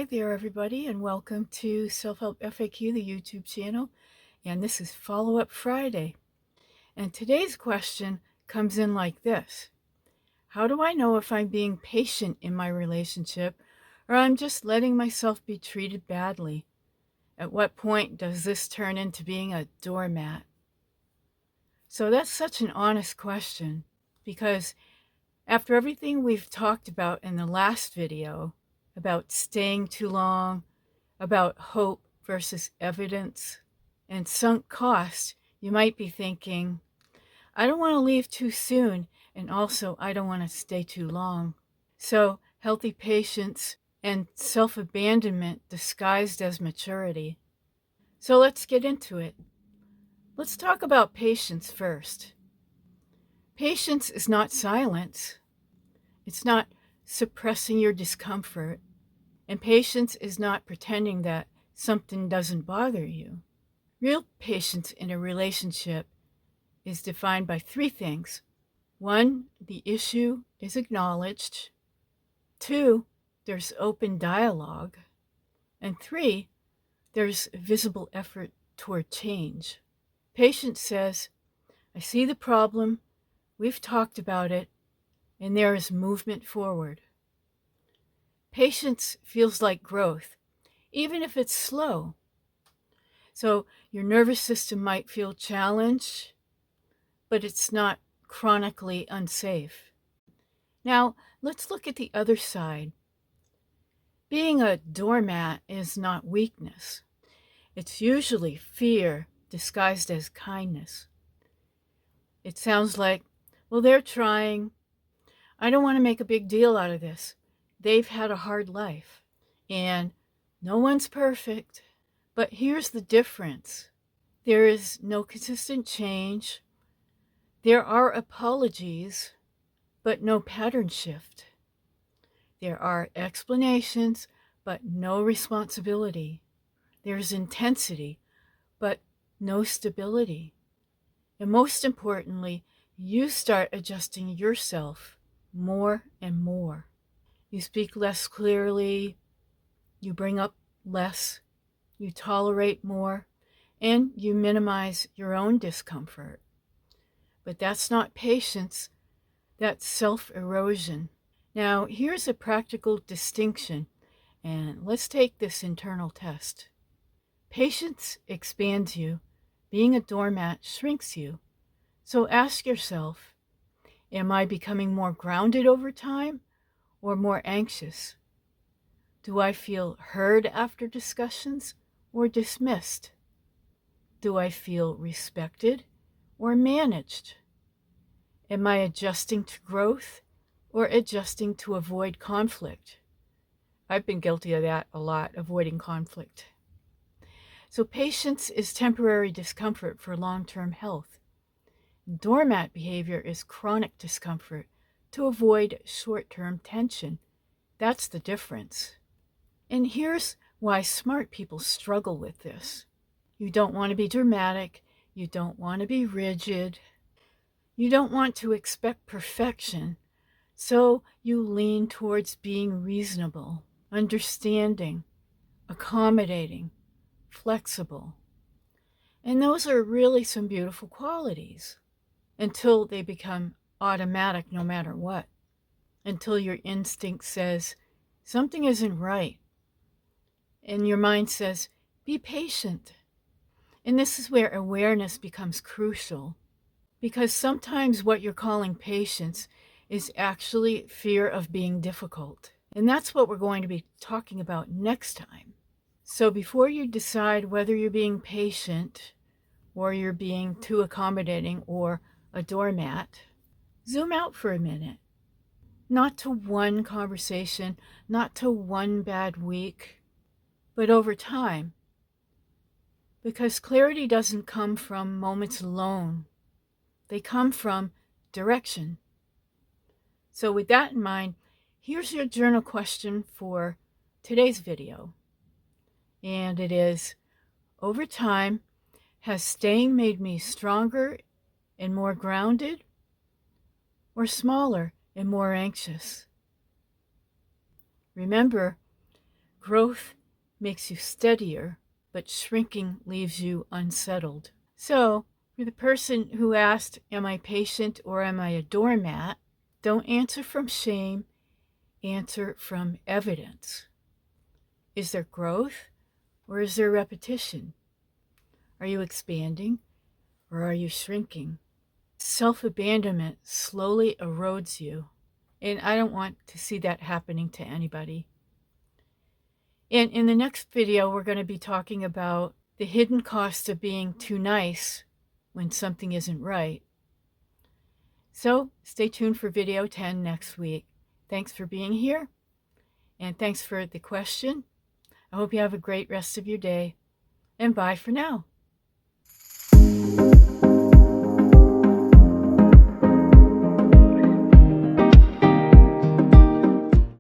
there, everybody, and welcome to Self-Help FAQ, the YouTube channel. And this is Follow-Up Friday. And today's question comes in like this. How do I know if I'm being patient in my relationship or I'm just letting myself be treated badly? At what point does this turn into being a doormat? So that's such an honest question, because after everything we've talked about in the last video, about staying too long, about hope versus evidence, and sunk cost, you might be thinking, I don't want to leave too soon, and also I don't want to stay too long. So healthy patience and self-abandonment disguised as maturity. So let's get into it. Let's talk about patience first. Patience is not silence. It's not suppressing your discomfort. And patience is not pretending that something doesn't bother you. Real patience in a relationship is defined by three things. 1, the issue is acknowledged. 2, there's open dialogue. And 3, there's visible effort toward change. Patience says, I see the problem, we've talked about it, and there is movement forward. Patience feels like growth, even if it's slow. So your nervous system might feel challenged, but it's not chronically unsafe. Now, let's look at the other side. Being a doormat is not weakness. It's usually fear disguised as kindness. It sounds like, well, they're trying. I don't want to make a big deal out of this. They've had a hard life, and no one's perfect. But here's the difference. There is no consistent change. There are apologies, but no pattern shift. There are explanations, but no responsibility. There's intensity, but no stability. And most importantly, you start adjusting yourself more and more. You speak less clearly, you bring up less, you tolerate more, and you minimize your own discomfort. But that's not patience, that's self-erosion. Now, here's a practical distinction, and let's take this internal test. Patience expands you, being a doormat shrinks you. So ask yourself, am I becoming more grounded over time or more anxious? Do I feel heard after discussions or dismissed? Do I feel respected or managed? Am I adjusting to growth or adjusting to avoid conflict? I've been guilty of that a lot, avoiding conflict. So patience is temporary discomfort for long-term health. Doormat behavior is chronic discomfort to avoid short-term tension. That's the difference. And here's why smart people struggle with this. You don't want to be dramatic. You don't want to be rigid. You don't want to expect perfection. So you lean towards being reasonable, understanding, accommodating, flexible. And those are really some beautiful qualities until they become automatic no matter what. Until your instinct says something isn't right. And your mind says, be patient. And this is where awareness becomes crucial, because sometimes what you're calling patience is actually fear of being difficult. And that's what we're going to be talking about next time. So before you decide whether you're being patient or you're being too accommodating or a doormat, zoom out for a minute. Not to one conversation, not to one bad week, but over time. Because clarity doesn't come from moments alone. They come from direction. So with that in mind, here's your journal question for today's video. And it is, over time, has staying made me stronger and more grounded, or smaller and more anxious? Remember, growth makes you steadier, but shrinking leaves you unsettled. So, for the person who asked, am I patient or am I a doormat? Don't answer from shame, answer from evidence. Is there growth or is there repetition? Are you expanding or are you shrinking? Self-abandonment slowly erodes you, and I don't want to see that happening to anybody. And in the next video, we're going to be talking about the hidden cost of being too nice when something isn't right. So stay tuned for video 10 next week. Thanks for being here, and thanks for the question. I hope you have a great rest of your day, and bye for now.